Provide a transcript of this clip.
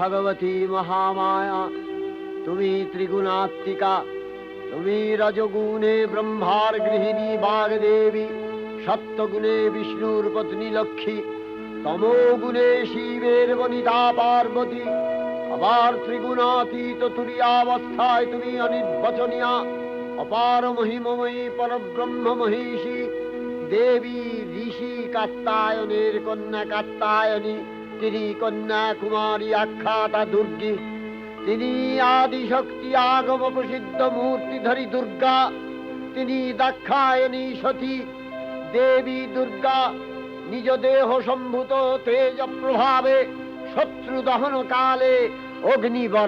ভগবতী মহামায়া, তুমি ত্রিগুণাত্মিকা। তুমি রজগুণে ব্রহ্মার গৃহিণী বাগদেবী, সত্যগুণে বিষ্ণুর পত্নী লক্ষ্মী, তমোগুণে শিবের বনিতা পার্বতী, আবার ত্রিগুণাতীত তুরীয়াবস্থায় তুমি অনির্বচনীয়া, অপার মহিমময়ী পরব্রহ্ম মহিষী দেবী, ঋষি কাত্যায়নের কন্যা কাত্যায়নী, তিনি কন্যা কুমারী আখ্যাতা দুর্গী, তিনি আদিশক্তি আগম প্রসিদ্ধ মূর্তিধরী দুর্গা, তিনি দাক্ষায়ণী সতী দেবী দুর্গা, নিজ দেহ সম্ভূত তেজ প্রভাবে শত্রু দহন কালে অগ্নিবর